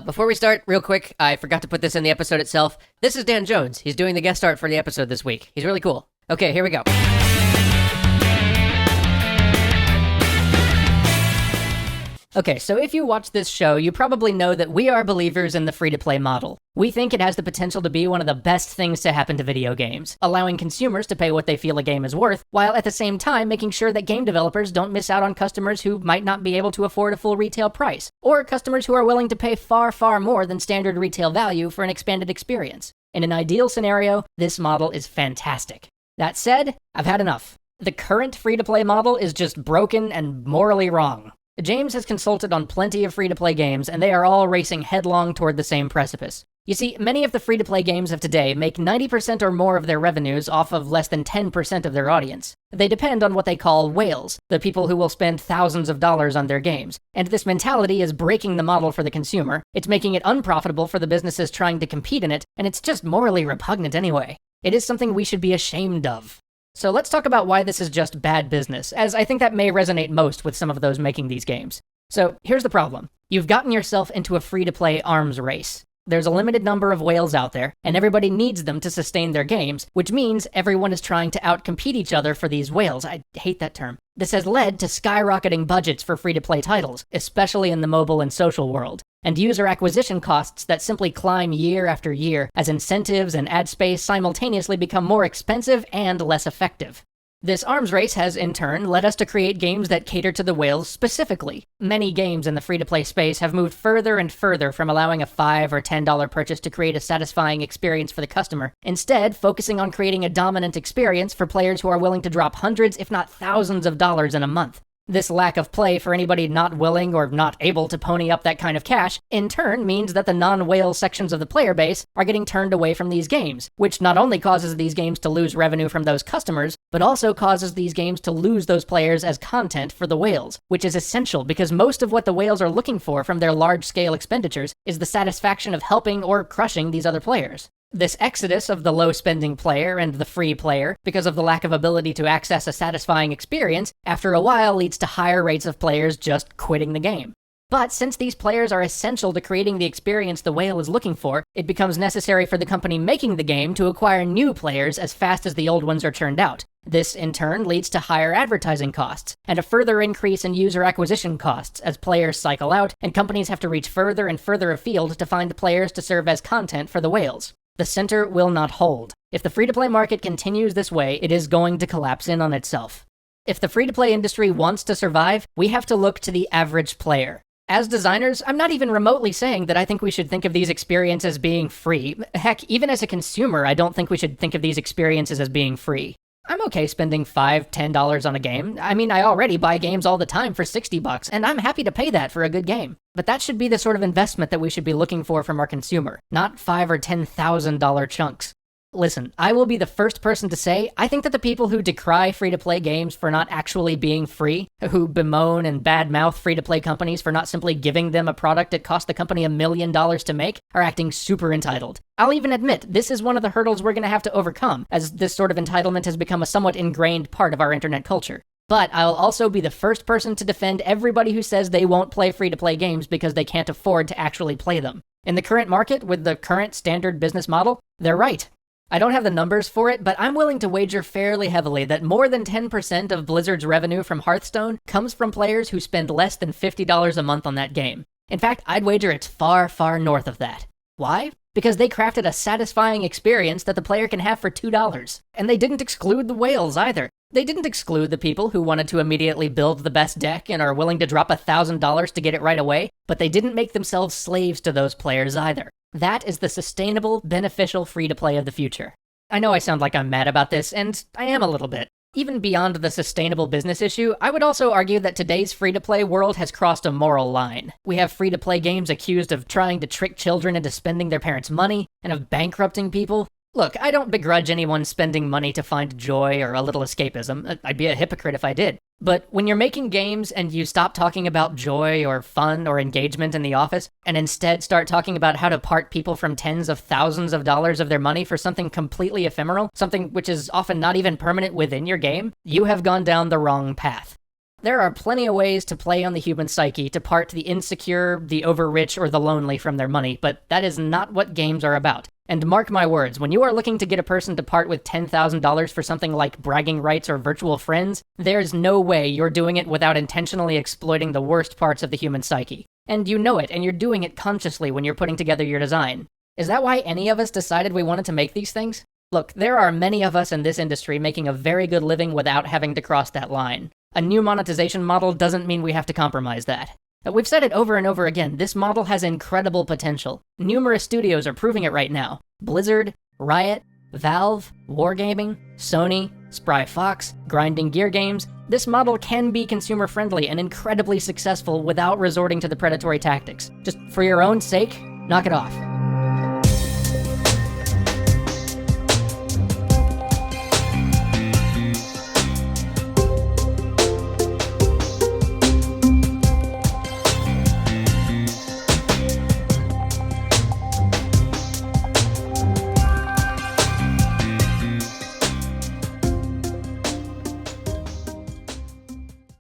Before we start, real quick, I forgot to put this in the episode itself. This is Dan Jones. He's doing the guest art for the episode this week. He's really cool. Okay, here we go. Okay, so if you watch this show, you probably know that we are believers in the free-to-play model. We think it has the potential to be one of the best things to happen to video games, allowing consumers to pay what they feel a game is worth, while at the same time making sure that game developers don't miss out on customers who might not be able to afford a full retail price, or customers who are willing to pay far, far more than standard retail value for an expanded experience. In an ideal scenario, this model is fantastic. That said, I've had enough. The current free-to-play model is just broken and morally wrong. James has consulted on plenty of free-to-play games, and they are all racing headlong toward the same precipice. You see, many of the free-to-play games of today make 90% or more of their revenues off of less than 10% of their audience. They depend on what they call whales, the people who will spend thousands of dollars on their games. And this mentality is breaking the model for the consumer, it's making it unprofitable for the businesses trying to compete in it, and it's just morally repugnant anyway. It is something we should be ashamed of. So let's talk about why this is just bad business, as I think that may resonate most with some of those making these games. So here's the problem. You've gotten yourself into a free-to-play arms race. There's a limited number of whales out there, and everybody needs them to sustain their games, which means everyone is trying to outcompete each other for these whales. I hate that term. This has led to skyrocketing budgets for free-to-play titles, especially in the mobile and social world, and user acquisition costs that simply climb year after year as incentives and ad space simultaneously become more expensive and less effective. This arms race has, in turn, led us to create games that cater to the whales specifically. Many games in the free-to-play space have moved further and further from allowing a $5 or $10 purchase to create a satisfying experience for the customer, instead focusing on creating a dominant experience for players who are willing to drop hundreds, if not thousands of dollars in a month. This lack of play for anybody not willing or not able to pony up that kind of cash, in turn means that the non-whale sections of the player base are getting turned away from these games, which not only causes these games to lose revenue from those customers, but also causes these games to lose those players as content for the whales, which is essential because most of what the whales are looking for from their large-scale expenditures is the satisfaction of helping or crushing these other players. This exodus of the low-spending player and the free player, because of the lack of ability to access a satisfying experience, after a while leads to higher rates of players just quitting the game. But since these players are essential to creating the experience the whale is looking for, it becomes necessary for the company making the game to acquire new players as fast as the old ones are churned out. This, in turn, leads to higher advertising costs, and a further increase in user acquisition costs as players cycle out, and companies have to reach further and further afield to find players to serve as content for the whales. The center will not hold. If the free-to-play market continues this way, it is going to collapse in on itself. If the free-to-play industry wants to survive, we have to look to the average player. As designers, I'm not even remotely saying that I think we should think of these experiences as being free. Heck, even as a consumer, I don't think we should think of these experiences as being free. I'm okay spending $5, $10 on a game. I mean, I already buy games all the time for $60, and I'm happy to pay that for a good game. But that should be the sort of investment that we should be looking for from our consumer, not $5,000 or $10,000 chunks. Listen, I will be the first person to say, I think that the people who decry free-to-play games for not actually being free, who bemoan and badmouth free-to-play companies for not simply giving them a product that cost the company $1 million to make, are acting super entitled. I'll even admit, this is one of the hurdles we're going to have to overcome, as this sort of entitlement has become a somewhat ingrained part of our internet culture. But I'll also be the first person to defend everybody who says they won't play free-to-play games because they can't afford to actually play them. In the current market, with the current standard business model, they're right. I don't have the numbers for it, but I'm willing to wager fairly heavily that more than 10% of Blizzard's revenue from Hearthstone comes from players who spend less than $50 a month on that game. In fact, I'd wager it's far, far north of that. Why? Because they crafted a satisfying experience that the player can have for $2. And they didn't exclude the whales either. They didn't exclude the people who wanted to immediately build the best deck and are willing to drop $1,000 to get it right away, but they didn't make themselves slaves to those players either. That is the sustainable, beneficial free-to-play of the future. I know I sound like I'm mad about this, and I am a little bit. Even beyond the sustainable business issue, I would also argue that today's free-to-play world has crossed a moral line. We have free-to-play games accused of trying to trick children into spending their parents' money, and of bankrupting people. Look, I don't begrudge anyone spending money to find joy or a little escapism. I'd be a hypocrite if I did. But when you're making games and you stop talking about joy or fun or engagement in the office, and instead start talking about how to part people from tens of thousands of dollars of their money for something completely ephemeral, something which is often not even permanent within your game, you have gone down the wrong path. There are plenty of ways to play on the human psyche to part the insecure, the over-rich, or the lonely from their money, but that is not what games are about. And mark my words, when you are looking to get a person to part with $10,000 for something like bragging rights or virtual friends, there's no way you're doing it without intentionally exploiting the worst parts of the human psyche. And you know it, and you're doing it consciously when you're putting together your design. Is that why any of us decided we wanted to make these things? Look, there are many of us in this industry making a very good living without having to cross that line. A new monetization model doesn't mean we have to compromise that. We've said it over and over again, this model has incredible potential. Numerous studios are proving it right now. Blizzard, Riot, Valve, Wargaming, Sony, Spry Fox, Grinding Gear Games. This model can be consumer-friendly and incredibly successful without resorting to the predatory tactics. Just for your own sake, knock it off.